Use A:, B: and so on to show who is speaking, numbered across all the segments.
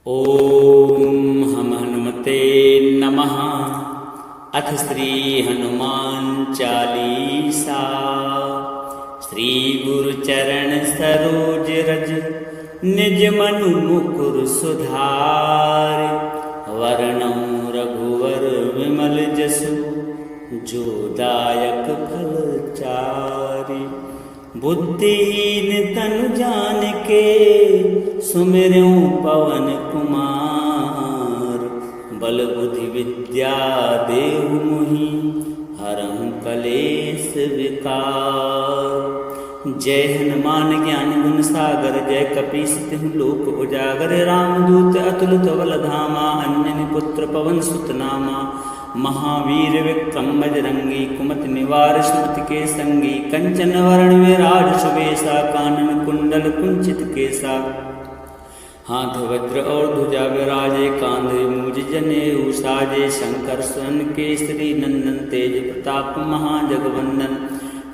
A: ओम हम हनुमते नमः। अथ श्री हनुमान चालीसा। श्री गुरु चरण सरोज रज निज मनु मुकुर सुधार। वरणौ रघुवर विमल जसु जो दायक फल चारि। बुद्धिहीन तनु जानिके सुमिरऊं पवन कुमार। बल बुद्धि विद्या देहु मोहि हरहु कलेश विकार। जय हनुमान ज्ञान गुण सागर जय कपीस तिहु लोक उजागर। रामदूत अतुलित बल धामा अंजनी पुत्र पवन सुत नामा। महावीर विक्रम बजरंगी कुमति निवार सुमति के संगी। कंचन वरण विराज सुबेसा कानन कुंडल कुंचित केसा। हाथ वज्र और ध्वजा विराजे कांधे मूज जनेऊ साजे। शंकर स्वयं केसरी नंदन तेज प्रताप महाजगवंदन।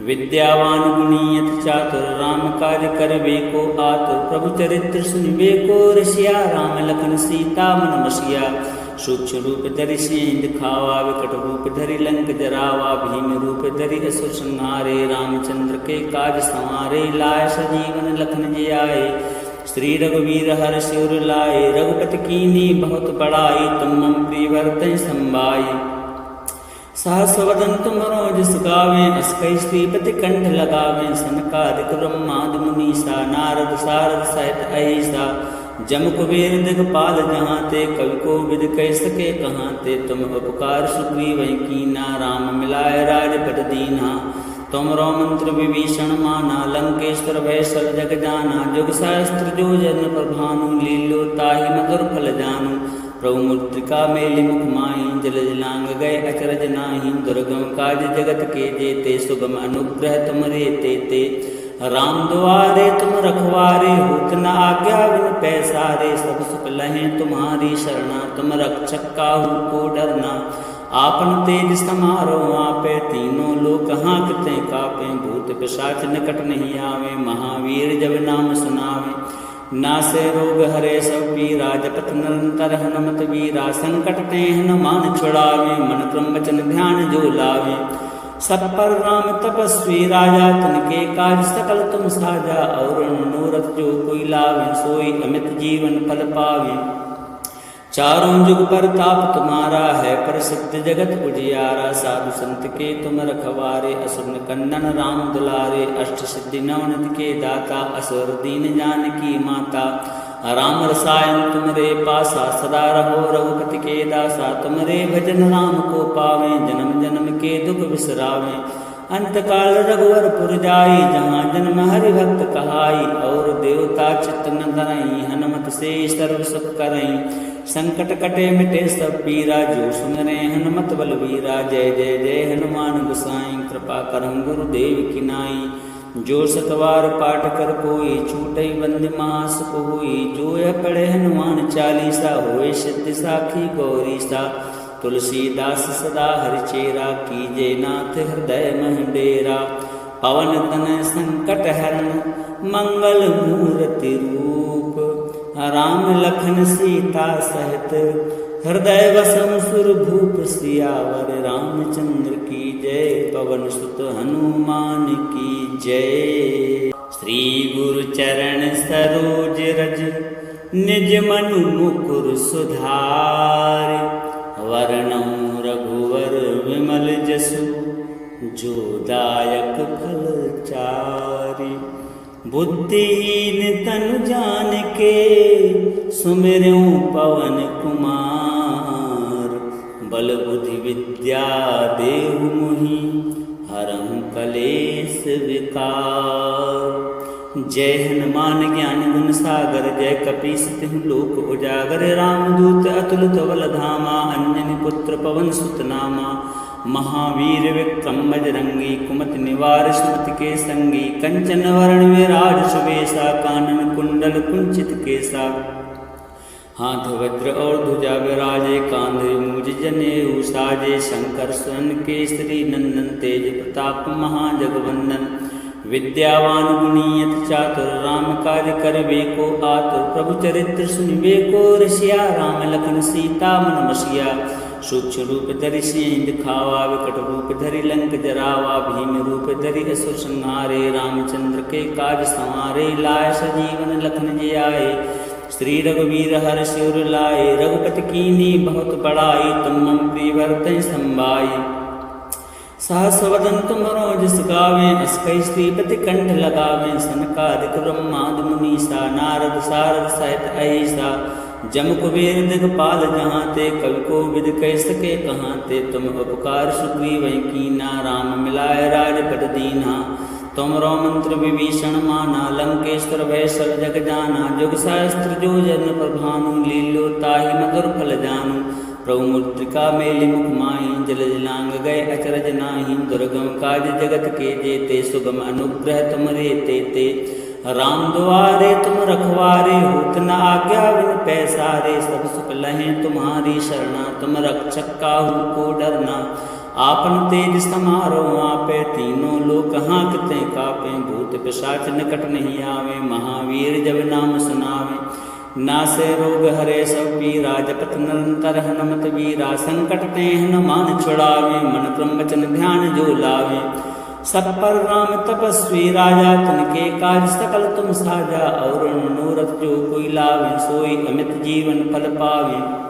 A: विद्यावान गुणी अति चातुर राम कार्य करबे को आतुर। प्रभु चरित्र सुनबे को रसिया राम लखन सीता मन बसिया। सूक्ष्म रूप धरि सिंह दिखावा विकट रूप धरि लंक जरावा। भीम रूप धरि असुर संहारे रामचंद्र के काज संवारे। लाय सजीवन लखन जी आए श्री रघुवीर हर शिवर लाए। रघुपति कीन्ही बहुत बड़ाई तुम मम प्रिय भरतहि संभाई। सहस वदन तुम रोजस गावें अस कहि श्रीपति कंठ लगावें। सनकादिक ब्रह्मादि मुनीसा नारद सारद सहित अहिसा। जम कुबेर दिगपाल जहाँ ते कवि को विद कह सके कहाँ ते। तुम उपकार सुग्रीव कीना राम मिलाए राजपद दीना। तुमरो मंत्र विभीषण माना लंकेश्वर भय सब जग जाना। जुग सहस्त्र जो जन पर भानु लीलो ताहि मधुर फल जानु। प्रभु मुद्रिका मेलि मुख माहि जल जलांग गए अचरज नाही। दुर्गम काज जगत के जेते सुगम अनुग्रह तुमरे तेते। राम दुआरे तुम रखवारे होत न आज्ञा बिन पैसारे। सब सुख लहें तुम्हारी शरणा तुम रक्षक काहू को डरना। आपन तेज समारो आपे तीनों लोक हाँकते कापे। भूत पिशाच निकट नहीं आवे महावीर जब नाम सुनावे। नासे रोग हरे सब पीरा जपत निरंतर हनुमत वीरा। संकट ते हनुमान छुड़ावे मन क्रम वचन ध्यान जो लावे। सब पर राम तपस्वी राजा तिनके काज सकल तुम साजा। और मनोरथ जो कोई लावे सोई अमित जीवन फल पावे। चारों जुग पर ताप तुम्हारा है प्रसिद्ध जगत उजियारा। साधु संत के तुम रखवारे असुर कंदन राम दुलारे। अष्ट सिद्धि नवनिधि के दाता असुर दीन जानकी माता। राम रसायन तुमरे पासा सदा रहो रघुपति के दासा। तुमरे भजन राम को पावे जन्म जन्म के दुख बिसरावे। अंतकाल रघुवर पुर जाई जहाँ जन्म हरि भक्त कहाई। और देवता चित्त न धरई हनुमत से सर्व सुख करई। संकट कटे मिटे सब पीरा जो सुमरे हनुमत बलवीरा। जय जय जय हनुमान गोसाई कृपा करहु गुरुदेव की नाई। जो सतवार पाठ कर कोई छूटई बंद मास को हुई। जो यह पढ़े हनुमान चालीसा होए सिद्धि साखी गौरी सा। तुलसीदास सदा हरिचेरा कीजे नाथ हृदय मह डेरा। पवन तनय संकट हरण मंगल मूर्ति रूप। राम लखन सीता सहित हृदय वसम सुर भूप सियावर। रामचंद्र की जय पवन सुत हनुमान की जय। श्री गुरु चरण सरोज रज निज मनु मुकुर सुधार। वरणौ रघुवर विमल जसु जो दायक फल चारि। बुद्धिहीन तनु जानिके सुमिरऊं पवन कुमार। बल बुद्धि विद्या देहु मोहि हरहु कलेश विकार। जय हनुमान ज्ञान गुण सागर जय कपीस तिहु लोक उजागर। रामदूत अतुलित बल धामा अंजनी पुत्र पवन सुत नामा। महावीर विक्रम बजरंगी कुमति निवार सुमति के संगी। कंचन वरण विराज सुबेसा कानन कुंडल कुंचित केसा। हाथ वज्र और ध्वजा विराजे कांधे मूज जनेऊ साजे। शंकर स्वयं केसरी नंदन तेज प्रताप महाजगवंदन। विद्यावान गुणी अति चातुर, राम कार्य करबे को आतुर। प्रभु चरित्र सुनबे को रसिया, राम लखन सीता मन बसिया। सूक्ष्म रूप धरि सिंह दिखावा, विकट रूप धरि लंक जरावा। भीम रूप धरि असुर संहारे, रामचंद्र के काज संवारे। लाय सजीवन लखन जी आए, श्री रघुवीर हर्ष उर लाए। रघुपति कीन्ही बहुत बड़ाई, तुम मम प्रिय भरतहि संभाई। सहस वदन तुमरो जस गावें, अस कहि श्रीपति कंठ लगावें। सनकादिक ब्रह्मादि मुनीसा, नारद सारद सहित अहिसा। जम कुबेर दिगपाल जहाँ ते, कवि को विद कह सके कहाँ ते। तुम उपकार सुग्रीवहि कीना, राम मिलाय राजपद दीन्हा। तुमरो मंत्र विभीषण माना, लंकेश्वर भय सब जग जाना। जुग सहस्त्र जो जन प्रभानु, लील्यो ताहि मधुर फल जानु। प्रभु मुद्रिका मेलि मुख माहि, जल जलांग गए अचरज नाही। दुर्गम काज जगत के जेते, सुगम अनुग्रह तुमरे तेते। राम दुआरे तुम रखवारे, होत न आज्ञा बिन पैसारे। सब सुख लहें तुम्हारी शरणा, तुम रक्षक काहू को डरना। आपन तेज समारो आपे, तीनों लोक हाँकते कापे। भूत पिशाच निकट नहीं आवे, महावीर जब नाम सुनावे। नासे रोग हरे सब पीरा, जपत निरंतर हनुमत वीरा। संकट ते हनुमान छुड़ावे, मन क्रम वचन ध्यान जो लावे। सब पर राम तपस्वी राजा, तिनके काज सकल तुम साजा। और मनोरथ जो कोई लावे, सोई अमित जीवन फल पावे।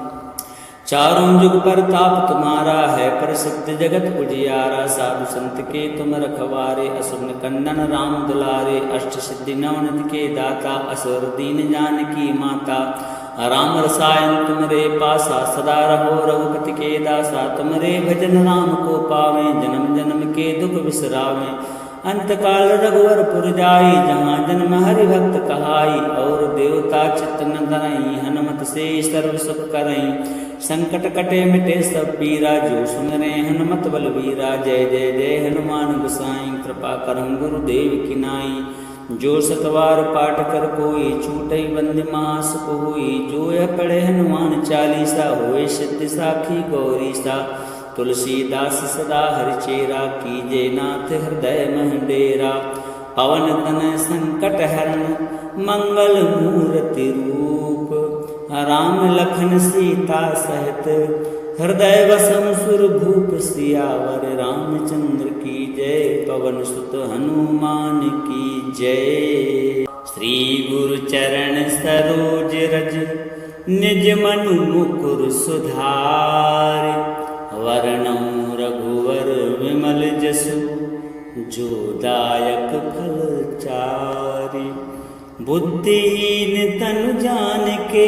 A: चारों जुग परताप तुम्हारा है, प्रसिद्ध जगत उजियारा। साधु संत के तुम रखवारे, असुर कंदन राम दुलारे। अष्ट सिद्धि नवनिधि के दाता, असुर दीन जानकी माता। राम रसायन तुमरे पासा, सदा रहो रघुपति के दासा। तुमरे भजन राम को पावे, जन्म जन्म के दुख बिसरावे। अंतकाल रघुवर पुर जाई, जहाँ जन्म हरि भक्त कहाई। और देवता चित्त न धरई, हनुमत से सर्व सुख करई। संकट कटे मिटे सब पीरा, जो सुमरे हनुमत बलवीरा। जय जय जय हनुमान गोसाई, कृपा करहु गुरुदेव की नाई। जो सतवार पाठ कर कोई, छूटई बंद मास कोई। जो यह पढ़े हनुमान चालीसा, होए सिद्धि साखी गौरी सा। तुलसीदास सदा हरिचेरा, कीजे नाथ हृदय मह डेरा। पवन तनय संकट हरण, मंगल मूर्ति रूप। राम लखन सीता सहित, हृदय वसम सुर भूप। सियावर रामचंद्र की जय, पवन सुत हनुमान की जय। श्री गुरु चरण सरोज रज, निज मनु मुकुर सुधारि। वर्णौ रघुवर विमल जसु, जो दायक फल चारि। बुद्धिहीन तनु जानिके,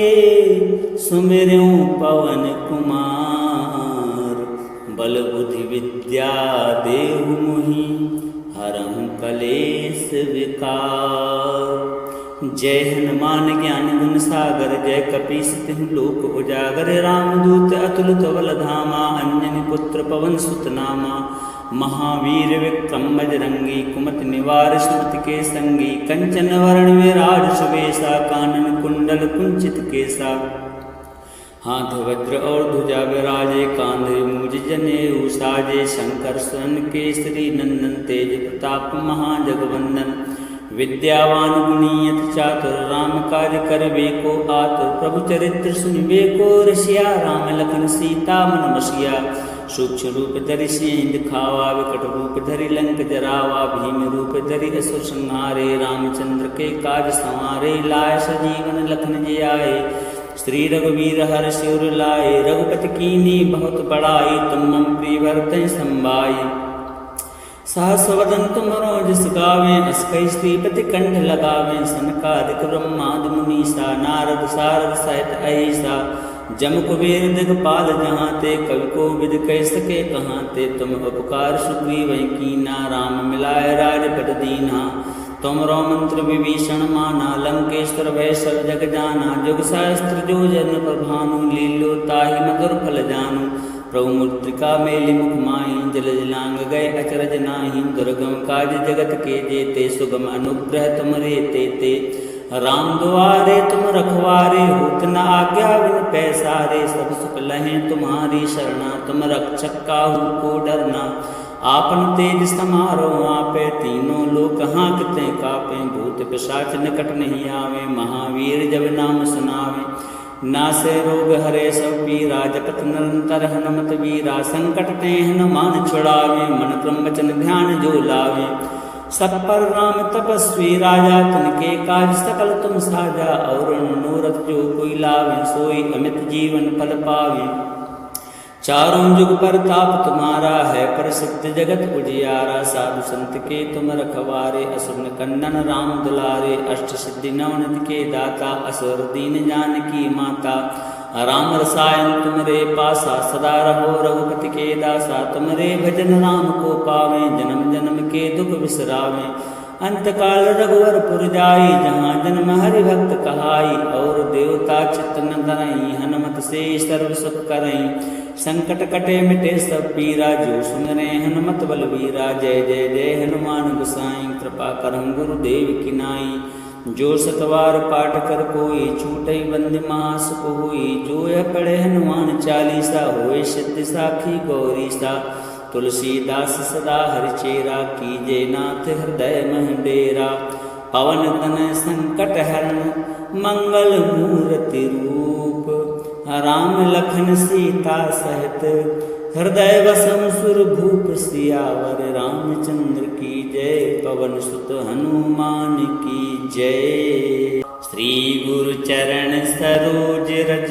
A: सुमिरऊं पवन कुमार। बल बुद्धि विद्या देहु मोहि, हरहु कलेश विकार। जय हनुमान ज्ञान गुण सागर, जय कपीस तिहु लोक उजागर। रामदूत अतुलित बल धामा, अंजनी पुत्र पवन सुत नामा। महावीर विक्रम बजरंगी, कुमति निवार सुमति के संगी। कंचन वरण विराज सुबेसा, कानन कुंडल कुंचित केसा। हाथ वज्र और ध्वजा विराजे, कांधे मूज जनेऊ साजे। शंकर स्वर्ण केसरी नंदन, तेज प्रताप महाजगवंदन। विद्यावान गुणी अति चातुर, राम कार्य करबे को आतुर। प्रभु चरित्र सुनबे को रसिया, राम लखन सीता मन बसिया। सूक्ष्म रूप धरि सिंह दिखावा, विकट रूप धरि लंक जरावा। भीम रूप धरि असुर संहारे, रामचंद्र के काज संवारे। लाय सजीवन लखन जी आए, श्री रघुवीर हर्ष उर लाए। रघुपति कीन्ही बहुत बड़ाई, तुम मम प्रिय भरतहि संभाई। सहस वदन तुमरो जस गावें, अस कहि श्रीपति कंठ लगावें। सनकादिक ब्रह्मादि मुनीसा, नारद सारद सहित अहिसा। जम कुबेर दिगपाल जहाँ ते, कवि को विद कह सके कहाँ ते। तुम उपकार सुग्रीवहि कीना, राम मिलाय राजपद दीन्हा। तुमरो मंत्र विभीषण माना, लंकेश्वर भय सब जग जाना। जुग सहस्त्र जो जन प्रभानु, लील्यो ताहि मधुर फल जानु। प्रभु मुद्रिका मेलि मुख माहि, जल जलांग गए अचरज नाही। दुर्गम काज जगत के जेते, सुगम अनुग्रह तुमरे तेते। राम दुआरे तुम रखवारे, होत न आज्ञा बिन पैसारे। सब सुख लहें तुम्हारी शरणा, तुम रक्षक काहू को डरना। आपन तेज समारो आपे, तीनों लोक हाँकते कापे। भूत पिशाच निकट नहीं आवे, महावीर जब नाम सुनावे। नासे रोग हरे सब पीरा, जपत निरंतर हनुमत वीरा। संकट ते हनुमान छुड़ावे, मन क्रम वचन ध्यान जो लावे। सब पर राम तपस्वी राजा, तिनके काज सकल तुम साजा। और मनोरथ जो कोई लावे, सोई अमित जीवन फल पावे। चारों जुग पर ताप तुम्हारा है, प्रसिद्ध जगत उजियारा। साधु संत के तुम रखवारे, असुर कंदन राम दुलारे। अष्ट सिद्धि नवनिधि के दाता, असुर दीन जानकी माता। राम रसायन तुमरे पासा, सदा रहो रघुपति के दासा। तुमरे भजन राम को पावे, जन्म जन्म के दुख बिसरावे। अंतकाल रघुवर पुर जाई, जहाँ जन्म हरि भक्त कहाई। और देवता चित्त न धरई, हनुमत से सर्व सुख करई। संकट कटे मिटे सब पीरा, जो सुमरे हनुमत बलवीरा। जय जय जय हनुमान गोसाई, कृपा करहु गुरुदेव की नाई। जो सतवार पाठ कर कोई, छूटई बंदी महासुख होई। जो यह पढ़े हनुमान चालीसा, होए सिद्धि साखी गौरी सा। तुलसीदास सदा हरिचेरा, कीजे नाथ हृदय मह डेरा। पवन तनय संकट हरण, मंगल मूर्ति रूप। राम लखन सीता सहित, हृदय वसम सुर भूप। सियावर रामचंद्र की जय, पवन सुत हनुमान की जय। श्री गुरु चरण सरोज रज,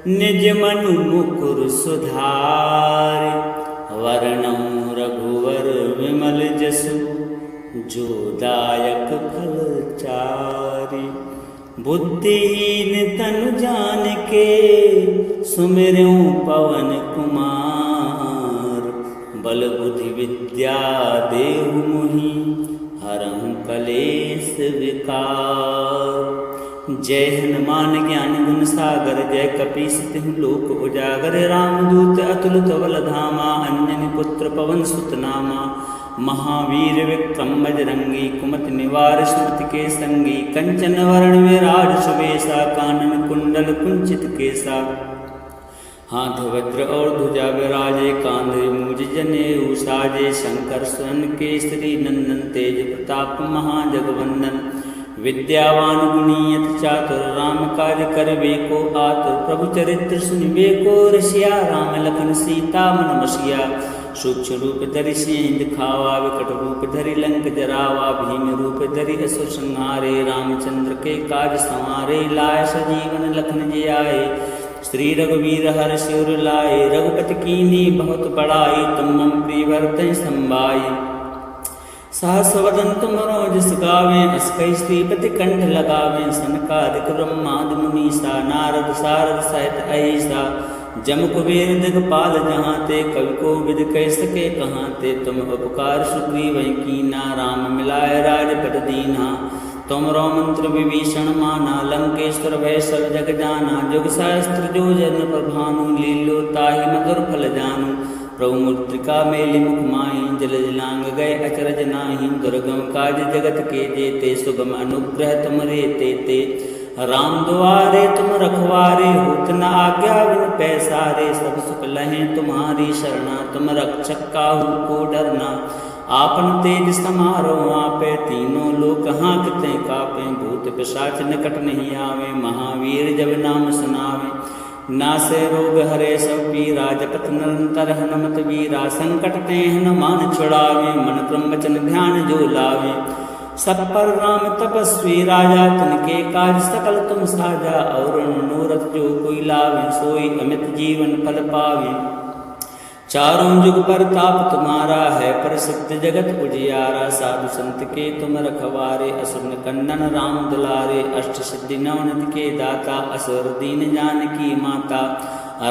A: निज मनु मुकुर सुधार। वर्णौ रघुवर विमल जसु, जो दायक फल चारि। बुद्धिहीन तनु जानिके, सुमिरऊं पवन कुमार। बल बुद्धि विद्या देहु मोहि, हरहु कलेश विकार। जय हनुमान ज्ञान गुण सागर, जय कपीस तिहुँ लोक उजागर। रामदूत अतुलित बल धामा, अंजनी पुत्र पवन सुत नामा। महावीर विक्रम बजरंगी, कुमति निवार सुमति के संगी। कंचन वरण विराज सुबेसा, कानन कुंडल कुंचित केसा। हाथ वज्र और ध्वजा विराजे, कांधे मूज जनेऊ साजे। शंकर सुवन केसरी नंदन, तेज प्रताप महाजगवंदन। विद्यावान गुणी अति चातुर, राम काज करबे को आतुर। प्रभु चरित्र सुनिबे को रसिया, राम लखन सीता मन बसिया। सूक्ष्म रूप धरि सियहि दिखावा, विकट रूप धरि लंक जरावा। भीम रूप धरि असुर संहारे, रामचंद्र के काज संवारे। लाय सजीवन लखन जियाए, श्री रघुवीर हर्षि उर लाए। रघुपति कीन्ही बहुत बड़ाई, तुम मम प्रिय भरतहि संभाई। सहस वदन तुमरो जस गावें, अस कहि श्रीपति कंठ लगावें। सनकादिक ब्रह्मादि मुनीसा, नारद सारद सहित अहिसा। जम कुबेर दिगपाल जहाँ ते, कवि को विद कह सके कहाँ ते। तुम उपकार सुग्रीवहि कीना, राम मिलाय राजपद दीना। तुमरो मंत्र विभीषण माना, लंकेश्वर भय सब जग जाना। जुग सहस्त्र जो जन पर भानु, लीलो ताहि मधुर फल जानू। प्रभु मुद्रिका मेलि मुख माहि, जल जलांग गए अचरज नाही। दुर्गम काज जगत के जेते, सुगम अनुग्रह तुमरे तेते। राम दुआरे तुम रखवारे, होत न आज्ञा बिन पैसारे। सब सुख लहें तुम्हारी शरणा, तुम रक्षक काहू को डरना। आपन तेज समारो आपे, तीनों लोक हाँकते कापे। भूत पिशाच निकट नहीं आवे, महावीर जब नाम सुनावे। नासे रोग हरे सब पीरा, जपत निरंतर हनुमत वीरा। संकट ते हनुमान छुड़ावे, मन क्रम वचन ध्यान जो लावे। सब पर राम तपस्वी राजा, तिनके काज सकल तुम साजा। और मनोरथ जो कोई लावे, सोई अमित जीवन फल पावे। चारों जुग पर ताप तुम्हारा है, प्रसिद्ध जगत उजियारा। साधु संत के तुम रखवारे, असुर कंदन राम दुलारे। अष्ट सिद्धि नवनिधि के दाता, असुर दीन जानकी माता।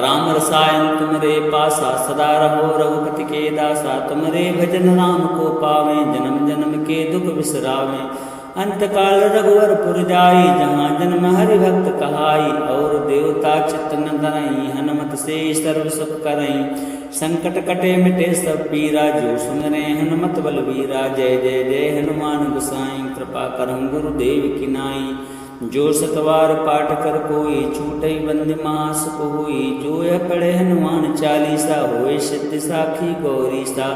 A: राम रसायन तुमरे पासा, सदा रहो रघुपति के दासा। तुमरे भजन राम को पावे, जन्म जन्म के दुख बिसरावे। अंतकाल रघुवर पुर जाई, जहाँ जन्म हरि भक्त कहाई। और देवता चित्त न धरई, हनुमत से सर्व सुख करई। संकट कटे मिटे सब पीरा, जो सुमरे हनुमत बलवीरा। जय जय जय हनुमान गोसाई, कृपा करहु गुरुदेव की नाई। जो सतवार पाठ कर कोई, छूटई बंदी महासुख होई। जो यह पढ़े हनुमान चालीसा, होए सिद्धि साखी गौरी सा।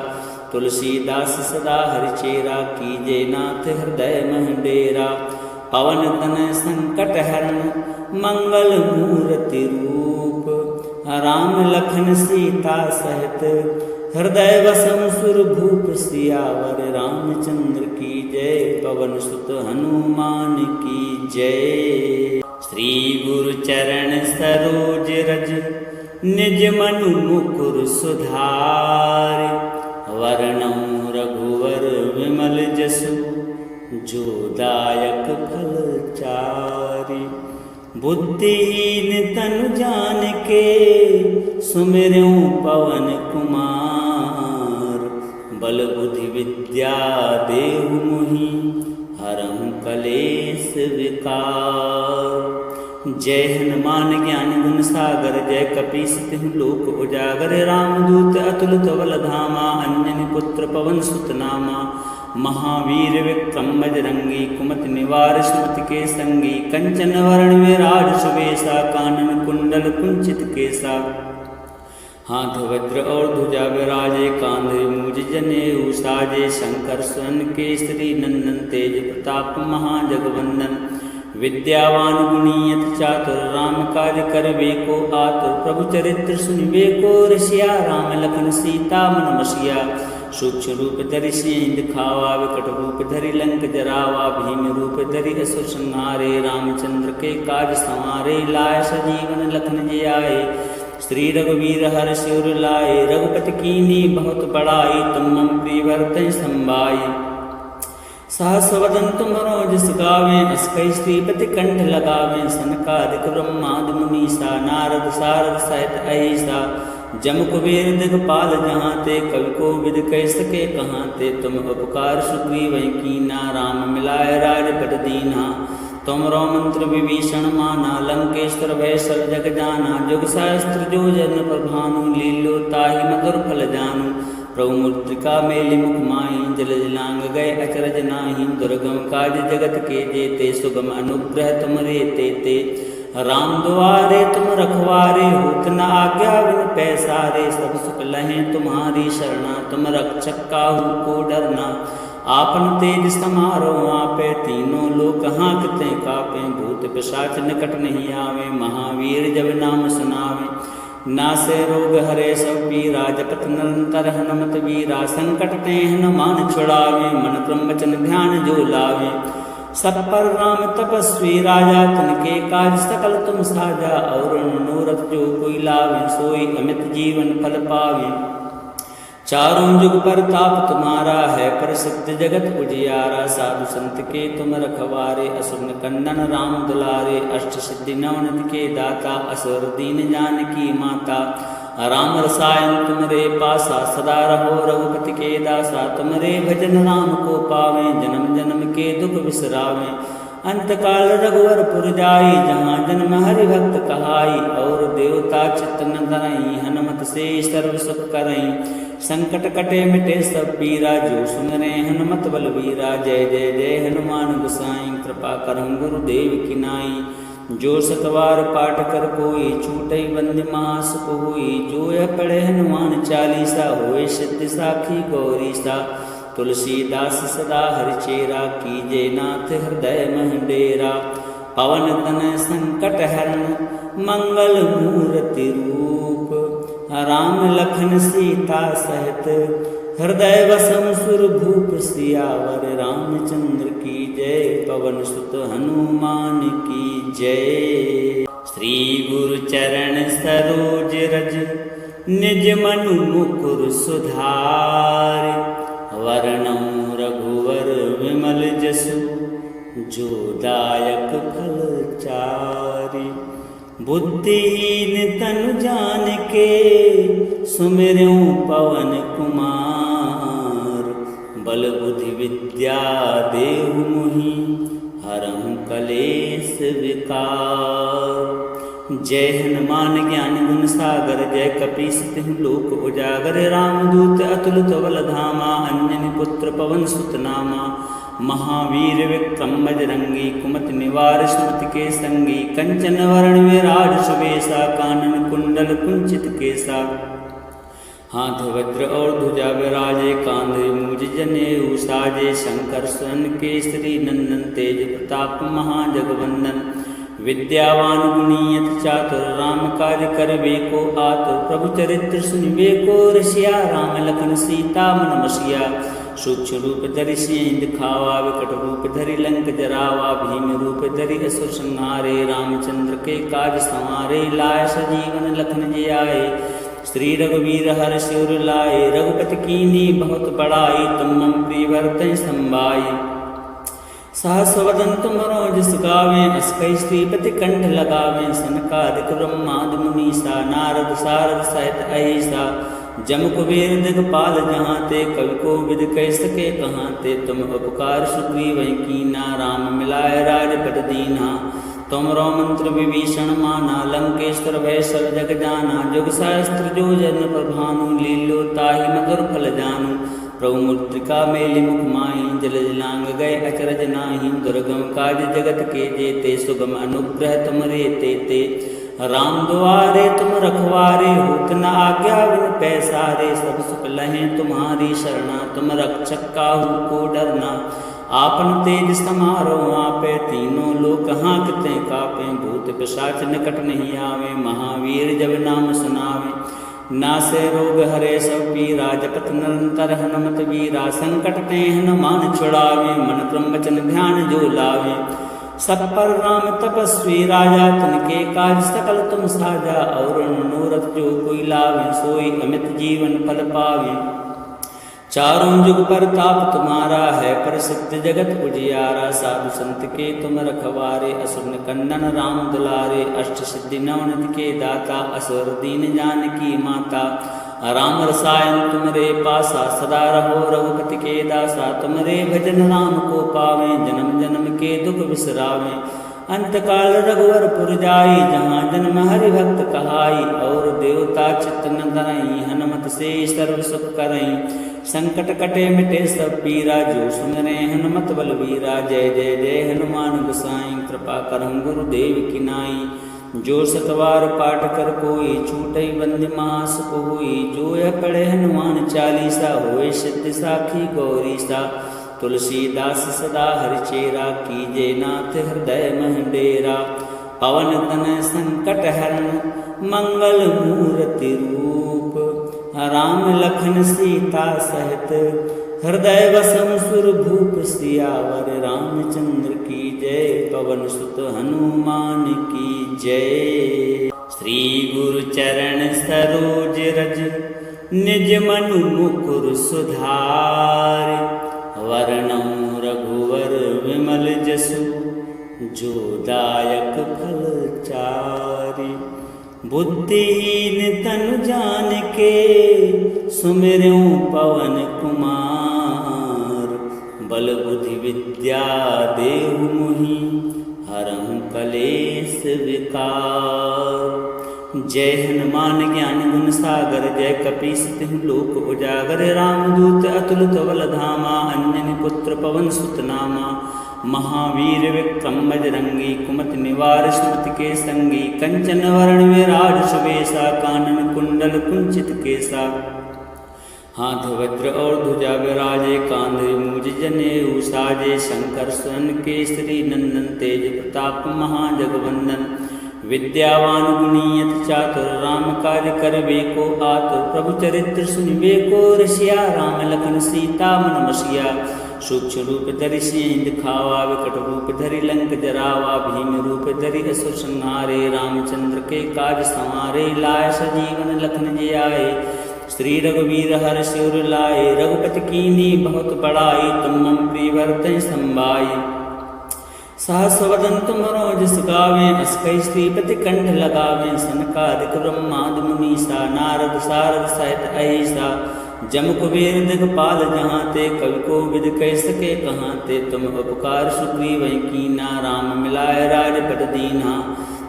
A: तुलसीदास सदा हरिचेरा, कीजे नाथ हृदय मह डेरा। पवन तन संकट हरण मंगल मूर्ति रूप, राम लखन सीता सहित हृदय वसम सुर भूप। सियावर रामचंद्र की जय, पवन सुत हनुमान की जय। श्री गुरु चरण सरोज रज, निज मनु मुकुर सुधार। वर्णौ रघुवर विमल जसु, जो दायक फल चारि। बुद्धिहीन तनु जानिके, सुमिरऊं पवन कुमार। बल बुद्धि विद्या देहु मोहि, हरहु कलेश विकार। जय हनुमान ज्ञान गुण सागर, जय कपीस तिहु लोक उजागर। रामदूत अतुलित बल धामा, अंजनी पुत्र पवन सुत नामा। महावीर विक्रम बजरंगी, कुमति निवार सुमति के संगी। कंचन वरण विराज सुबेसा, कानन कुंडल कुंचित केसा। हाथ वज्र और ध्वजा विराजे, कांधे मूज जनेऊ साजे। शंकर स्वर्ण केसरी नंदन, तेज प्रताप महाजगवंदन। विद्यावान गुणी अति चातुर, राम काज करबे को आतुर। प्रभु चरित्र सुनिबे को रसिया, राम लखन सीता मन बसिया। सूक्ष्म रूप धरि सिंह दिखावा, विकट रूप धरि लंक जरावा। भीम रूप धरि असुर संहारे, रामचंद्र के काज संवारे। लाय सजीवन लखन जियाए, श्री रघुवीर हर्ष उर लाए। रघुपति कीन्ही बहुत बड़ाई, तुम मम प्रिय भरतहि संभाई। सहस वदन तुमरो जस गावें, अस कहि श्रीपति कंठ लगावें। सनकादिक ब्रह्मादि मुनीसा, नारद सारद सहित अहिसा। जम कुबेर दिगपाल जहाँते, कवि को विद कह सके कहाँते। तुम उपकार सुग्रीवहि कीना, राम मिलाय राजपद दीन्हा। तुमरो मंत्र विभीषण माना, लंकेश्वर भय सब जग जाना। जुग सहस्त्र जो जन पर भानु, लीलो ताहि मधुर फल जानु। प्रभु मुद्रिका मेलि मुख माहि, जल जलांग गए अचरज नाही। दुर्गम काज जगत के जेते, सुगम अनुग्रह तुमरे तेते। राम दुआरे तुम रखवारे, होत न आज्ञा बिन पैसारे। सब सुख लहें तुम्हारी शरणा, तुम रक्षक काहू को डरना। आपन तेज समारो आपे, तीनों लोक हाँकते कापे। भूत पिशाच निकट नहीं आवे, महावीर जब नाम सुनावे। नासे रोग हरे सब पीरा, जपत निरंतर हनुमत वीरा। संकट ते हनुमान छुड़ावे, मन क्रम वचन ध्यान जो लावे। सब पर राम तपस्वी राजा, तिनके काज सकल तुम साजा। और मनोरथ जो कोई लावे, सोई अमित जीवन फल पावे। चारों जुग पर ताप तुम्हारा है, प्रसिद्ध जगत उजियारा। साधु संत के तुम रखवारे, असुर कंदन राम दुलारे। अष्ट सिद्धि नवनिधि के दाता, असुर दीन जानकी माता। राम रसायन तुमरे पासा, सदा रहो रघुपति के दासा। तुमरे भजन राम को पावे, जन्म जन्म के दुख बिसरावे। अंतकाल रघुवर पुर जाई, जहाँ जन्म हरि भक्त कहाई। और देवता चित्त न धरई, हनुमत से सर्व सुख करई। संकट कटे मिटे सब पीरा, जो सुमरे हनुमत बलवीरा। जय जय जय हनुमान गोसाई, कृपा करहु गुरुदेव की नाई। जो सतवार पाठ कर कोई, छूटई बंदी महासुख होई। जो यह पढ़े हनुमान चालीसा, होए सिद्धि साखी गौरीसा। तुलसीदास सदा हरिचेरा, कीजे नाथ हृदय मह डेरा। पवन तन संकट हरण मंगल मूर्ति रूप, राम लखन सीता सहित हृदय वसम सुर भूप। सियावर रामचंद्र की जय, पवन सुत हनुमान की जय। श्री गुरु चरण सरोज रज, निज मनु मुकुर सुधार। वर्णौ रघुवर विमल जसु, जो दायक फल चारि। बुद्धिहीन तनु जानिके, सुमिरऊं पवन कुमार। बल बुद्धि विद्या देहु मोहि, हरहु कलेश विकार। जय हनुमान ज्ञान गुण सागर, जय कपीस तिहु लोक उजागर। रामदूत अतुलित बल धामा, अंजनी पुत्र पवन सुत नामा। महावीर विक्रम बजरंगी, कुमति निवार सुमति के संगी। कंचन वरण विराज सुबेसा, कानन कुंडल कुंचित केसा। हाथ वज्र और ध्वजा विराजे, कांधे मूज जनेऊ साजे, शंकर सुरन केसरी नंदन, तेज प्रताप महाजगवंदन। विद्यावान गुणियत चातुर, राम कार्य करबे को आतुर, प्रभु चरित्र सुनबे को रसिया, राम लखन सीता मन बसिया। सूक्ष्म रूप धरि सिंह दिखावा, विकट रूप धरि लंक जरावा, भीम रूप धरि असुर संहारे, रामचंद्र के काज संवारे, लाय सजीवन लखन जी आए, श्री रघुवीर हर शिवर लाए, रघुपति कीन्ही बहुत बड़ाई, तुम मम प्रिय भरतहि संभाई। सहस वदन तुम जस गावें, अस कई श्रीपति कंठ लगावें, सनकादिक ब्रह्मादि मुनीसा, नारद सारद सहित अहिसा। जम कुबेर दिगपाल जहाँ ते, कवि को विद कह सके कहाँ ते, तुम उपकार सुग्रीव कीना, राम मिलाए राजपद दीना। तुमरो मंत्र विभीषण माना, लंकेश्वर भय सब जग जाना, जुग सहस्त्र जो जन प्रभानु, लीलो ताहि मधुर फल जानू। प्रभु मुद्रिका मेलि मुख माहि, जल जलांग गए अचरज नाही, दुर्गम काज जगत के जेते, सुगम अनुग्रह तुमरे तेते। राम दुआरे तुम रखवारे, होत न आज्ञा बिन पैसारे, सब सुख लहें तुम्हारी शरणा, तुम रक्षक काहू को डरना। आपन तेज समारो आपे, तीनों लोक हाँकते कापे, भूत पिशाच निकट नहीं आवे, महावीर जब नाम सुनावे। नासे रोग हरे सब पीरा, जपत निरंतर हनुमत वीरा, संकट ते हनुमान छुड़ावे, मन क्रम वचन ध्यान जो लावे। सब पर राम तपस्वी राजा, तिनके काज सकल तुम साजा, और मनोरथ जो कोई लावे, सोई अमित जीवन फल पावे। चारों जुग पर ताप तुम्हारा है, प्रसिद्ध जगत उजियारा, साधु संत के तुम रखवारे, असुर निकंदन राम दुलारे, अष्ट सिद्धि नवनिधि के दाता, असुर दीन जानकी माता। राम रसायन तुमरे पासा, सदा रहो रघुपति के दासा, तुमरे भजन राम को पावे, जन्म जन्म के दुख बिसरावे। अंतकाल रघुवर पुर जाई, जहाँ जन्म हरि भक्त कहाई, और देवता चित्त न धरई, हनुमत से सर्व सुख करई। संकट कटे मिटे सब पीरा, जो सुमिरे हनुमत बलवीरा, जय जय जय हनुमान गोसाई, कृपा करहु गुरुदेव की नाई। जो सतवार पाठ कर कोई, छूटई बंदी महासुख हुई, जो यह पढ़े हनुमान चालीसा, होए सिद्धि साखी गौरीसा। तुलसीदास सदा हरिचेरा, कीजे नाथ हृदय महडेरा। पवन तनय संकट हरण, मंगल मूर्ति रूप, राम लखन सीता सहित, हृदय वसम सुर भूप सियावर। रामचंद्र की जय, पवन सुत हनुमान की जय। श्री गुरु चरण सरोज रज, निज मनु मुकुर सुधार, वर्णौ रघुवर विमल जसु, जो दायक फल चारि। बुद्धिहीन तनु जानिके, सुमिरऊं पवन कुमार, बल बुद्धि विद्या देहु मुहि, हरहु कलेश विकार। जय हनुमान ज्ञान गुण सागर, जय कपीस तिहु लोक उजागर। रामदूत अतुलित बल धामा, अंजनी पुत्र पवन सुत नामा। महावीर विक्रम बजरंगी, कुमति निवार सुमति के संगी। कंचन वरण विराज सुबेसा, कानन कुंडल कुंचित केसा। हाथ वज्र और ध्वजा विराजे, कांधे मूज जनेऊ साजे। शंकर सुरन केसरी नंदन, तेज प्रताप महाजगवंदन। विद्यावान गुणियत चातुर, राम कार्य करबे को आतुर। प्रभु चरित्र सुनबे को रसिया, राम लखन सीता मन बसिया। सूक्ष्म रूप धरि सिंह दिखावा, विकट रूप धरि लंक जरावा। भीम रूप धरि असुर संहारे, रामचंद्र के काज संवारे। लाय सजीवन लखन जी आए, श्री रघुवीर हर शिवर लाए। रघुपति कीन्ही बहुत बड़ाई, तुम मम प्रिय भरतहि संभाई। सहस वदन तुमरो जस गावें, अस कई श्रीपति कंठ लगावें। सनकादिक ब्रह्मादि मुनीसा, नारद सारद सहित अहिसा। जम कुबेर दिगपाल जहाँ ते, कवि को विद कह सके कहाँ ते। तुम उपकार सुग्रीव कीना, राम मिलाए राजपद दीना।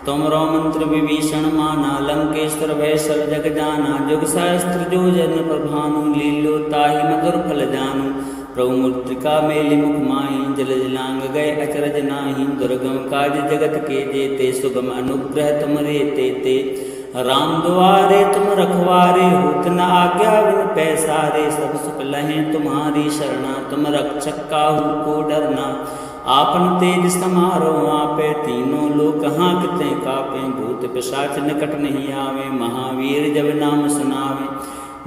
A: तुमरो मंत्र विभीषण माना, लंकेश्वर भय सब जग जाना। जुग सहस्त्र जो जन प्रभानु, लीलो ताहि मधुर फल जानू। प्रभु मुद्रिका मेलि मुख माहि, जल जलांग गए अचरज नाही। दुर्गम काज जगत के जेते, सुगम अनुग्रह तुमरे तेते। राम द्वारे तुम रखवारे, होत न आज्ञा बिन पैसारे। सब सुख लहें तुम्हारी शरणा, तुम रक्षक काहू को डरना। आपन तेज समारो आपे, तीनों लोक हाँकते कापे। भूत पिशाच निकट नहीं आवे, महावीर जब नाम सुनावे।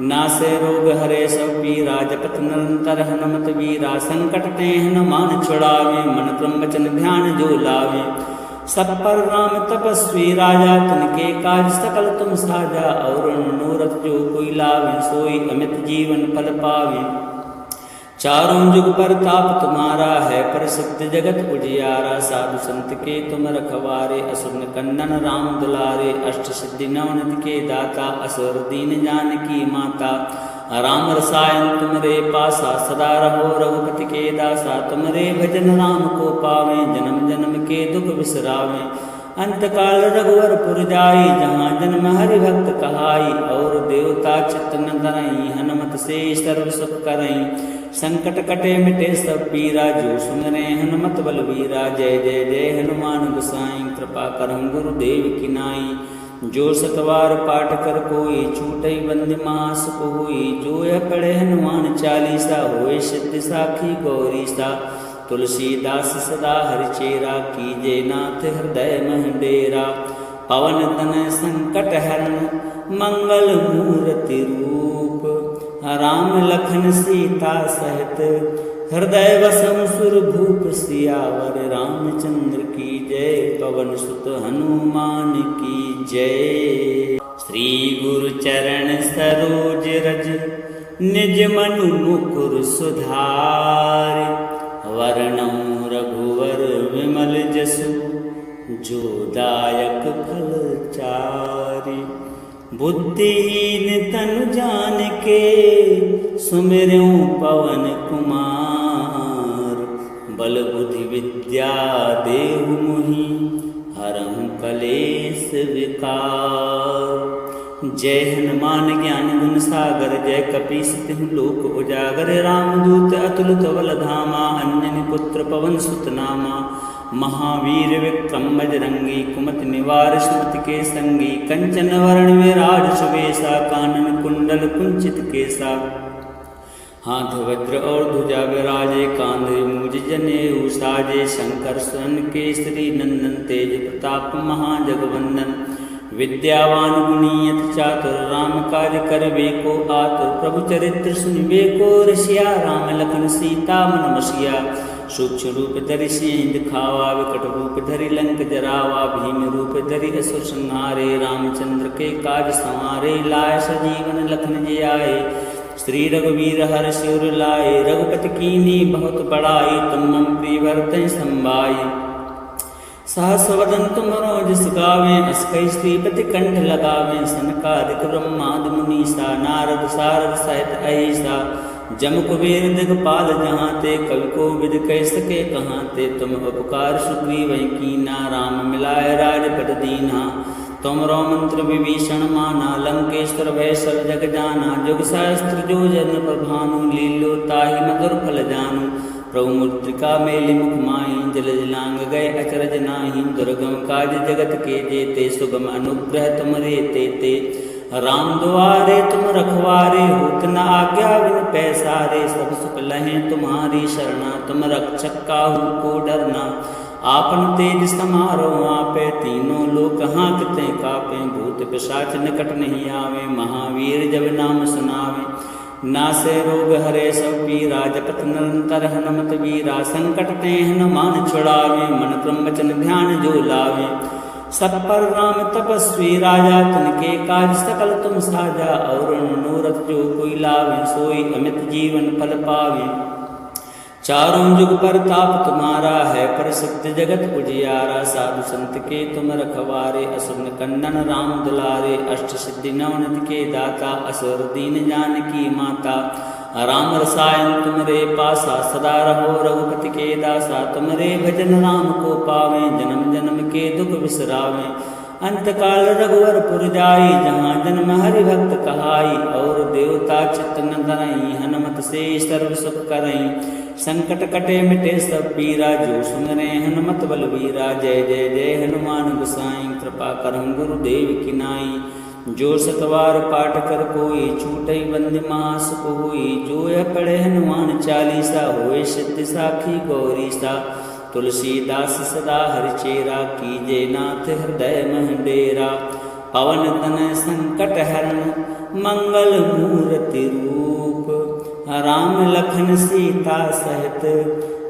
A: नासे रोग हरे सब पीरा, जपत निरंतर हनुमत वीरा। संकट ते हनुमान छुड़ावे, मन क्रम वचन ध्यान जो लावे। सब पर राम तपस्वी राजा, तिनके काज सकल तुम साजा। और मनोरथ जो कोई लावे, सोई अमित जीवन फल पावे। चारों जुग पर ताप तुम्हारा है, प्रसिद्ध जगत उजियारा। साधु संत के तुम रखवारे, असुर कंदन राम दुलारे। अष्ट सिद्धि नवनिधि के दाता, असुर दीन जानकी माता। राम रसायन तुमरे पासा, सदा रहो रघुपति के दासा। तुमरे भजन राम को पावे, जन्म जन्म के दुख बिसरावे। अंतकाल रघुवर पुर जाई, जहाँ जन्म हरि भक्त कहाई। और देवता चित्त न धरई, हनुमत से सर्व सुख करई। संकट कटे मिटे सब पीरा, जो सुमरे हनुमत बलवीरा। जय जय जय हनुमान गोसाई, कृपा करहु गुरुदेव की नाई। जो सतवार पाठ कर कोई, छूटई बंदी महासुख हुई। जो यह पढ़े हनुमान चालीसा, होए सिद्धि साखी गौरी सा। तुलसीदास सदा हरिचेरा, कीजे नाथ हृदय मह डेरा। पवन तनय संकट हरण, मंगल मूर्ति रूप। राम लखन सीता सहित, हृदय वसम सुर भूप। सियावर रामचंद्र की जय, पवन सुत हनुमान की जय। श्री गुरु चरण सरोज रज, निज मनु मुकुर सुधार। वर्णौ रघुवर विमल जसु, जो दायक फल चारि। बुद्धिहीन तनु जानिके, सुमिरऊं पवन कुमार। बल बुद्धि विद्या देहु मोहि, हरहु कलेश विकार। जय हनुमान ज्ञान गुण सागर, जय कपीस तिहु लोक उजागर। रामदूत अतुलित बल धामा, अंजनी पुत्र पवन सुत नामा। महावीर विक्रम बजरंगी, कुमति निवार सुमति के संगी। कंचन वरण विराज सुबेसा, कानन कुंडल कुंचित केसा। हाथ वज्र और ध्वजा विराजे, कांधे मूज जनेऊ साजे। शंकर सुवन केसरी नंदन, तेज प्रताप महाजगवंदन। विद्यावान गुणी अति चातुर, राम काज करबे को आतुर। प्रभु चरित्र सुनिबे को रसिया, राम लखन सीता मन बसिया। सूक्ष्म रूप धरि सिंह दिखावा, विकट रूप धरि लंक जरावा। भीम रूप धरि असुर संहारे, रामचंद्र के काज संवारे। लाय सजीवन लखन जी आए, श्री रघुवीर हर्ष उर लाए। रघुपति कीन्ही बहुत बड़ाई, तुम मम प्रिय भरतहि संभाई। सहस वदन तुमरो जस गावें, अस कहि श्रीपति कंठ लगावें। सनकादिक ब्रह्मादि मुनीसा, नारद सारद सहित अहिसा। जम कुबेर दिगपाल जहाँ ते, कवि को विद कह सके कहाँ ते। तुम उपकार सुग्रीव कीना, राम मिलाए राजपद दीना। तुमरो मंत्र विभीषण माना, लंकेश्वर भय सब जग जाना। जुग सहस्त्र जो जन पर भानु, लीलो ताहि मधुर फल जानु। प्रभु मुद्रिका मेलि मुख माहि, जल जलांग गए अचरज नाही। दुर्गम काज जगत के जेते, सुगम अनुग्रह तुमरे तेते। राम द्वारे तुम रखवारे, होत न आज्ञा बिन पैसारे। सब सुख लहें तुम्हारी शरणा, तुम रक्षक काहू को डरना। आपन तेज समारो आपे, तीनों लोक हाँकते कापे। भूत पिशाच निकट नहीं आवे, महावीर जब नाम सुनावे। नासे रोग हरे सब पीरा, जपत निरंतर हनुमत वीरा। संकट ते हनुमान छुड़ावे, मन क्रम वचन ध्यान जो लावे। सब पर राम तपस्वी राजा, तिनके काज सकल तुम साजा। और मनोरथ जो कोई लावे, सोई अमित जीवन फल पावे। चारों जुग पर ताप तुम्हारा है, प्रसिद्ध जगत उजियारा। साधु संत के तुम रखवारे, असुर कंदन राम दुलारे। अष्ट सिद्धि नवनिधि के दाता, असुर दीन जानकी माता। राम रसायन तुमरे पासा, सदा रहो रघुपति के दासा। तुमरे भजन राम को पावे, जन्म जन्म के दुख बिसरावे। अंतकाल रघुवर पुर जाई, जहाँ जन्म हरि भक्त कहाई। और देवता चित्त न धरई, हनुमत से सर्व सुख करई। संकट कटे मिटे सब पीरा, जो सुमरे हनुमत बलवीरा। जय जय जय हनुमान गोसाई, कृपा करहु गुरुदेव की नाई। जो सतवार पाठ कर कोई छूटई बंद मास कोई। जो यह पढ़े हनुमान चालीसा होए सिद्ध साखी गौरी सा। तुलसीदास सदा हरिचेरा कीजे नाथ हृदय मह डेरा। पवन तनय संकट हरण मंगल मूर्ति रूप। राम लखन सीता सहित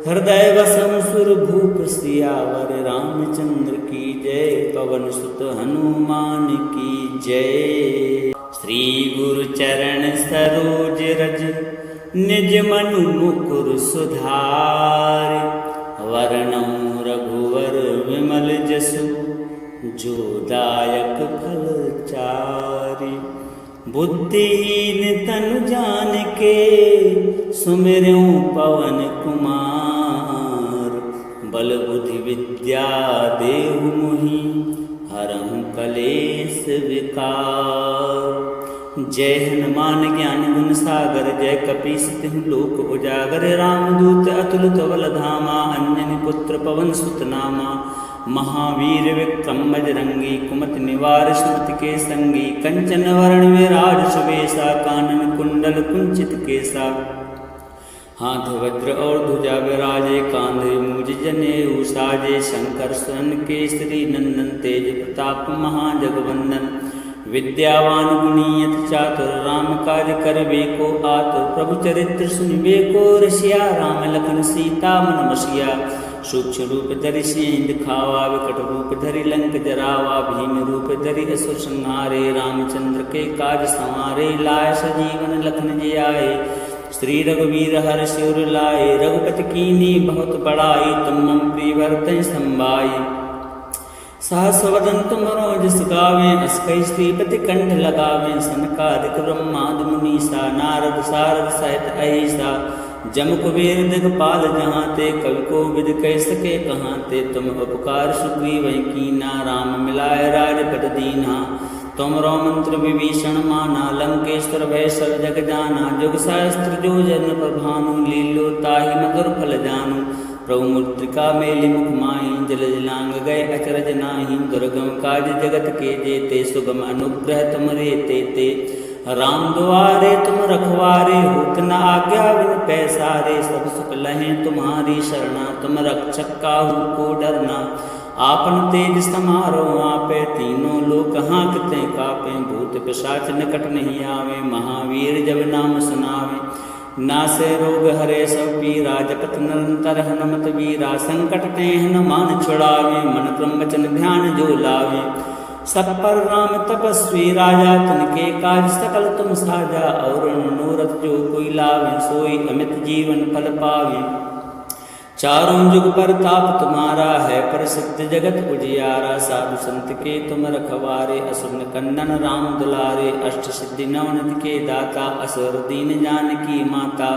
A: हृदय वसम सुर भूप सियावर। रामचंद्र की जय पवन सुत हनुमान की जय। श्री गुरु चरण सरोज रज निज मनु मुकुर सुधार। वर्णौ रघुवर विमल जसु जो दायक फल चारि। बुद्धिहीन तनु जानिके सुमिरऊं पवन कुमार। बल बुद्धि विद्या देहु मुहि हरहु कलेश विकार। जय हनुमान ज्ञान गुण सागर जय कपीस तिहु लोक उजागर। रामदूत अतुलित बल धामा अंजनी पुत्र पवन सुत नामा। महावीर विक्रम बजरंगी कुमति निवार सुमति के संगी। कंचन वरण विराज सुबेसा कानन कुंडल कुंचित केसा। हाथ वज्र और ध्वजा विराजे कांधे मूज जनेऊ साजे। शंकर स्वर्ण केसरी नंदन तेज प्रताप महाजगवंदन। विद्यावान गुणीयत चातुर राम काज करबे को आतुर। प्रभु चरित्र सुनबे को रसिया राम लखन सीता मन बसिया। सूक्ष्म रूप धरि सिंह दिखावा विकट रूप धरि लंक जरावा। भीम रूप धरि असुर संहारे रामचंद्र के काज संवारे। लाय सजीवन लखन जी आए श्री रघुवीर हर्ष उर लाए। रघुपति कीन्ही बहुत बड़ाई तुम मम प्रिय भरतहि संभाई। सहस वदन तुमरो जस गावें अस कई श्रीपति कंठ लगावें। सनकादिक ब्रह्मादि मुनीसा नारद सारद सहित अहिसा। जम कुबेर दिगपाल जहाँ ते कवि को विद कह सके कहाँ ते। तुम उपकार सुग्रीव कीना राम मिलाय राजपद दीना। तुमरो मंत्र विभीषण माना लंकेश्वर भय सब जग जाना। जुग सहस्त्र जो जन प्रभानु लीलो ताहि मधुर फल जानू। प्रभु मुद्रिका मेलि मुख माहि जल जलांग गए अचरज नाही। दुर्गम काज जगत के जेते सुगम अनुग्रह तुमरे तेते। राम द्वारे तुम रखवारे होत न आज्ञा बिन पैसारे। सब सुख लहें तुम्हारी शरणा तुम रक्षक काहू को डरना। आपन तेज समारो आपे तीनों लोक हाँकते कापे। भूत पिशाच निकट नहीं आवे महावीर जब नाम सुनावे। नासे रोग हरे सब पीरा जपत निरंतर हनुमत वीरा। संकट ते हनुमान छुड़ावे मन क्रम वचन ध्यान जो लावे। सब पर राम तपस्वी राजा तिनके काज सकल तुम साजा। और मनोरथ जो कोई लावे सोई अमित जीवन फल पावे। चारों जुग पर ताप तुम्हारा है प्रसिद्ध जगत उजियारा। साधु संत के तुम रखवारे असुर कंदन राम दुलारे। अष्ट सिद्धि नवनिधि के दाता असुर दीन जानकी माता।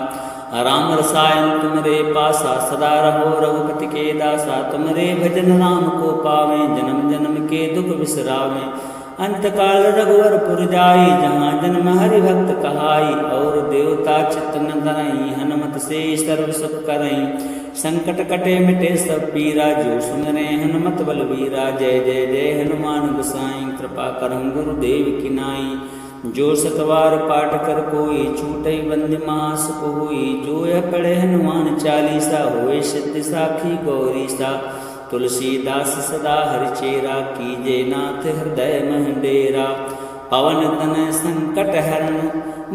A: राम रसायन तुमरे पासा सदा रहो रघुपति के दासा। तुमरे भजन राम को पावे जन्म जन्म के दुख बिसरावे। अंतकाल रघुवर पुर जाई जहाँ जन्म हरि भक्त कहाई। और देवता चित्त न धरई हनुमत से सर्व सुख करई। संकट कटे मिटे सब पीरा जो सुमरे हनुमत बलवीरा। जय जय जय हनुमान गोसाई कृपा करहु गुरुदेव की नाई। जो सतवार पाठ कर कोई छूटई बंद मास कोई। जो यह पढ़े हनुमान चालीसा होए सिद्ध साखी गौरी सा। तुलसीदास सदा हरिचेरा कीजे नाथ हृदय मह डेरा। पवन तनय संकट हरण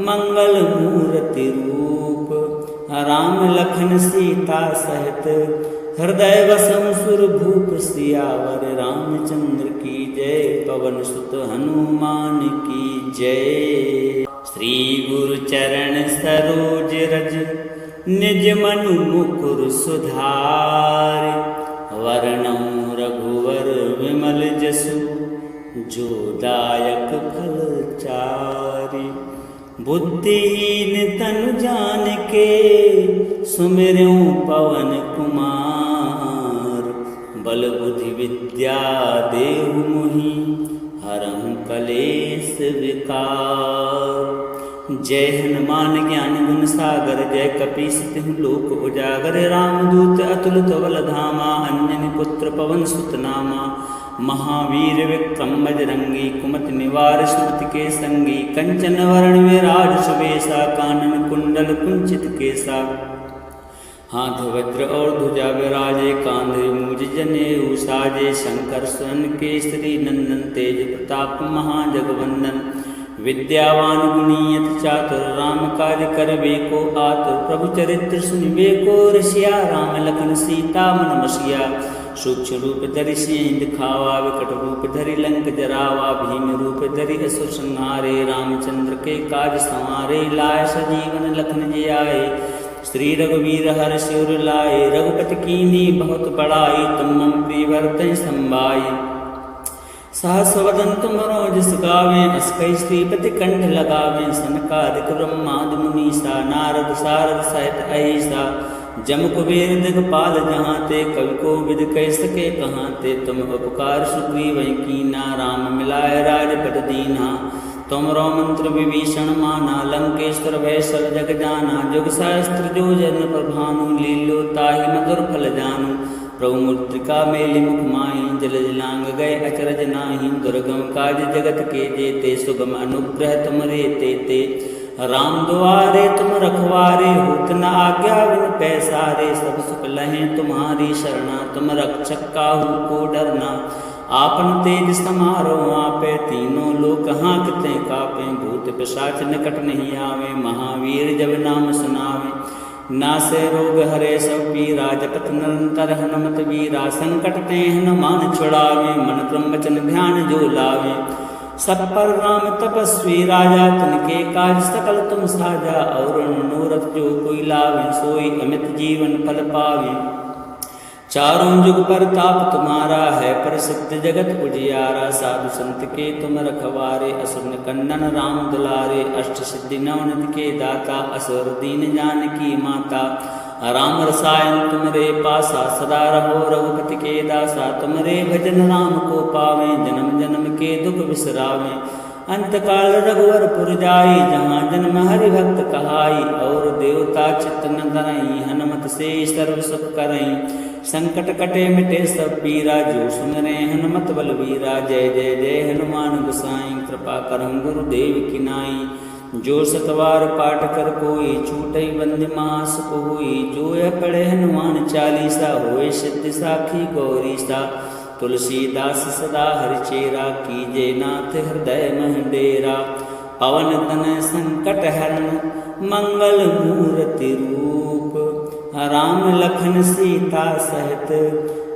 A: मंगल मूर्ति रूप। राम लखन सीता सहित हृदय वसम सुर भूप सियावर। रामचंद्र की जय पवन सुत हनुमान की जय। श्री गुरु चरण सरोज रज निज मनु मुकुर सुधार। वर्णौ रघुवर विमल जसु जो दायक फल चारि। बुद्धिहीन तनु जानिके सुमिरऊं पवन कुमार। बल बुद्धि विद्या देहु मुहि हरहु कलेश विकार। जय हनुमान ज्ञान गुण सागर जय कपीस तिहु लोक उजागर। रामदूत अतुलित बल धामा अंजनी पुत्र पवन सुत नामा। महावीर विक्रम बजरंगी कुमति निवार निवार स्मृति के संगी कंचन वरण विराज सुबेसा कानन कुंडल कुंचित केसा हाथ वज्र और ध्वजा विराजे कांधे मूज जनेऊ साजे शंकर स्वर्ण केसरी नंदन तेज प्रताप महाजगवंदन विद्यावान गुणीयत चातुर राम कार्य करबे को आतुर प्रभु चरित्र सुनबे को रसिया राम लखन सीता मन बसिया सूक्ष्म रूप धरि सिंह दिखावा विकट रूप धरि लंक जरावा भीम रूप धरि असुर संहारे रामचंद्र के काज संवारे लाय सजीवन लखन जी आए श्री रघुवीर हर शिवर लाए रघुपति कीनी बहुत बड़ाई तुम मम प्रिय भरतहि संभाई सहस वदन तुमरो जस गावे अस कई श्रीपति कंठ लगावे सनकादिक ब्रह्मादि मुनीसा नारद सारद सहित अहिसा जम कुबेर दिगपाल जहाँ ते कवि को विद कह सके कहाँ ते तुम उपकार सुग्रीव कीना राम मिलाए राजपद दीना तुमरो मंत्र विभीषण माना लंकेश्वर भय सब जग जाना जुग सहस्त्र जो जन प्रभानु लीलो ताहि मधुर फल जानु प्रभु मूर्तिका मेलि मुख माहि जल जलांग गए अचरज नाही दुर्गम काज जगत के जेते सुगम अनुग्रह तुमरे ते राम दुआरे तुम रखवारे होत न आज्ञा बिन पैसारे सब सुख लहें तुम्हारी शरणा तुम रक्षक काहू को डरना आपन तेज समारो आपे तीनों लोक हाँकते कापे भूत पिशाच निकट नहीं आवे महावीर जब नाम सुनावे नासे रोग हरे सब पीरा जपत निरंतर हनुमत वीरा संकट ते हनुमान छुड़ावे मन क्रम वचन ध्यान जो लावे सब पर राम तपस्वी राजा तिनके काज सकल तुम साजा और मनोरथ जो कोई लावे सोई अमित जीवन फल पावे चारों जुग पर ताप तुम्हारा है प्रसिद्ध जगत उजियारा साधु संत के तुम रखवारे असुर कन्नन राम दुलारे अष्ट सिद्धि नवनिधि के दाता असुर दीन जानकी माता राम रसायन तुमरे पासा सदा रहो रघुपति के दासा तुमरे भजन राम को पावे जन्म जन्म के दुख बिसरावे अंतकाल रघुवर पुर जाई जहाँ जन्म हरि भक्त कहाई और देवता चित्त न धरई हनुमत से सर्व सुख करई संकट कटे मिटे सब पीरा जो सुमरे हनुमत बलवीरा जय जय जय हनुमान गोसाई कृपा करहु गुरुदेव की नाई जो सतवार पाठ कर कोई छूटई बंद मास कोई जो यह पढ़े हनुमान चालीसा होए सिद्धि साखी गौरी सा तुलसीदास सदा हरिचेरा कीजे नाथ हृदय मह डेरा पवन तन संकट हरण मंगल मूर्ति रूप राम लखन सीता सहित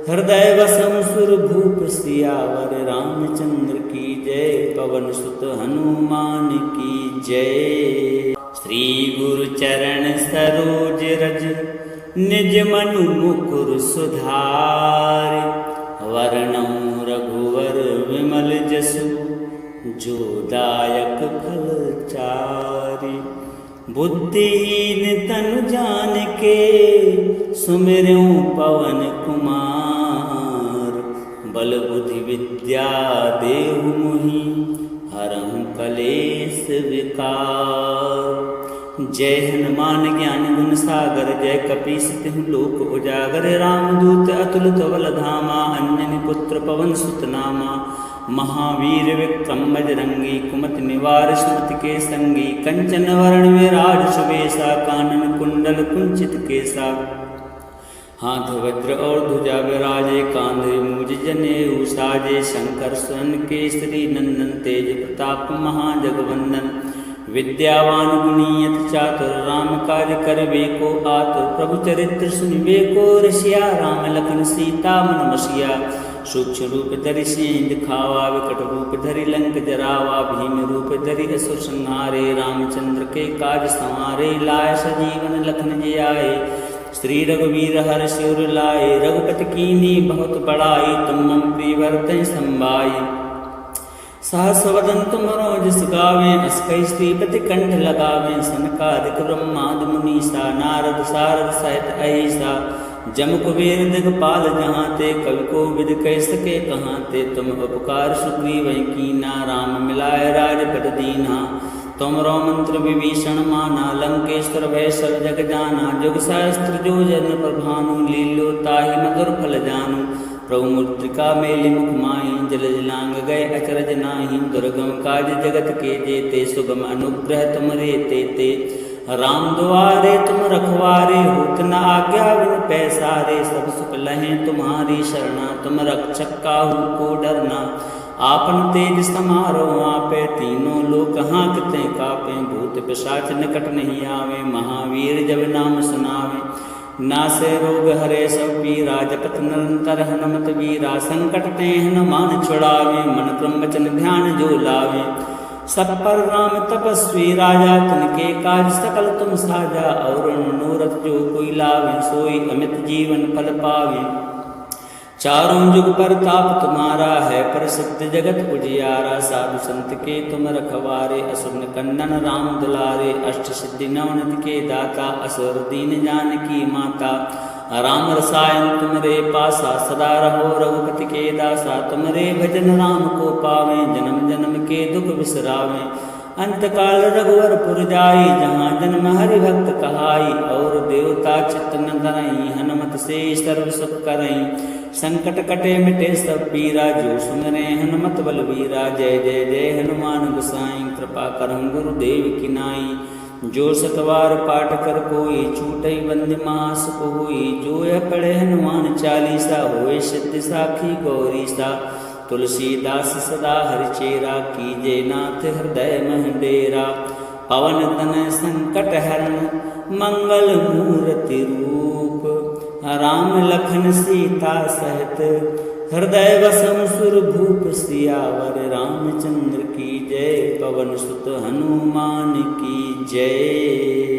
A: हृदय वसम सुर भूप सियावर रामचंद्र की जय पवन सुत हनुमान की जय। श्री गुरु चरण सरोज रज निज मनु मुकुर सुधार वर्णौ रघुवर विमल जसु जो दायक फल चारि बुद्धिहीन तनु जान के सुमिरऊं पवन कुमार बल बुद्धि विद्या देहु मुहि हरहु कलेश विकार। जय हनुमान ज्ञान गुण सागर जय कपीस तिहु लोक उजागर रामदूत अतुलित बल धामा अंजनी पुत्र पवन सुत नामा महावीर विक्रम बजरंगी कुमत निवार स्मृति के संगी कंचन वरण विराज सुबेसा कानन कुंडल कुंचित केसा हाथ वज्र और ध्वजा विराजे कांधे मूज जनेऊ साजे शंकर स्वर्ण केसरी नंदन तेज प्रताप महाजगवंदन विद्यावान गुणीयत चातुर राम कार्य करबे को आतुर प्रभु चरित्र सुनबे को रसिया राम लखन सीता मन बसिया सूक्ष्म रूप धरि सिंह दिखावा विकट रूप धरि लंक जरावा भीम रूप धरि असुर संहारे रामचंद्र के काज संवारे लाय सजीवन लखन जी आए श्री रघुवीर हर शिवर लाए रघुपति कीनी बहुत बड़ाई तुम मम प्रिय भरतहि संभाई सहस वदन तुमरो जस गावे अस कई श्रीपति कंठ लगावे सनकादिक ब्रह्मादि मुनीसा नारद सारद सहित अहिसा जम कुबेर दिगपाल जहाँ ते कवि को विद कह सके कहाँ ते तुम उपकार सुग्रीव कीना राम मिलाए राजपद दीना तुमरो मंत्र विभीषण माना लंकेश्वर भय सब जग जाना जुग सहस्त्र जो जन प्रभानु लीलो ताहि मधुर फल जानु प्रभु मुद्रिका मेलि मुख माहि, जल जलांग गए अचरज नाही। दुर्गम काज जगत के जेते, सुगम अनुग्रह तुमरे तेते। राम द्वारे तुम रखवारे, होत न आज्ञा बिन पैसारे। सब सुख लहें तुम्हारी शरणा, तुम रक्षक काहू को डरना। आपन तेज समारो आपे, तीनों लोक हाँकते कापे। भूत पिशाच निकट नहीं आवे, महावीर जब नाम सुनावे। नासे रोग हरे सब पीरा, जपत निरंतर हनुमत वीरा। संकट ते हनुमान छुड़ावे, मन क्रम वचन ध्यान जो लावे। सब पर राम तपस्वी राजा, तिनके काज सकल तुम साजा। और मनोरथ जो कोई लावे, सोई अमित जीवन फल पावे। चारों जुग परताप तुम्हारा है, प्रसिद्ध जगत उजियारा। साधु संत के तुम रखवारे, असुर कंदन राम दुलारे। अष्ट सिद्धि नवनिधि के दाता, असुर दीन जानकी माता। राम रसायन तुमरे पासा, सदा रहो रघुपति के दासा। तुमरे भजन राम को पावे, जन्म जन्म के दुख बिसरावे। अंत काल रघुवर पुर जाई, जहाँ जन्म हरि भक्त कहाई। और देवता चित्त न धरई, हनुमत से सर्व सुख करई। संकट कटे मिटे सब पीरा, जो सुमरे हनुमत बलवीरा। जय जय जय हनुमान गोसाई, कृपा करहु गुरुदेव की नाई। जो सतवार पाठ कर कोई, छूटई बंदी महासुख होई। जो यह पढ़े हनुमान चालीसा, होए सिद्धि साखी गौरीसा। तुलसीदास सदा हरिचेरा, कीजे नाथ हृदय मह डेरा। पवन तनय संकट हरण, मंगल मूर्ति रूप। राम लखन सीता सहित, हृदय वसम सुर भूप। सियावर रामचंद्र की जय, पवन सुत हनुमान की जय।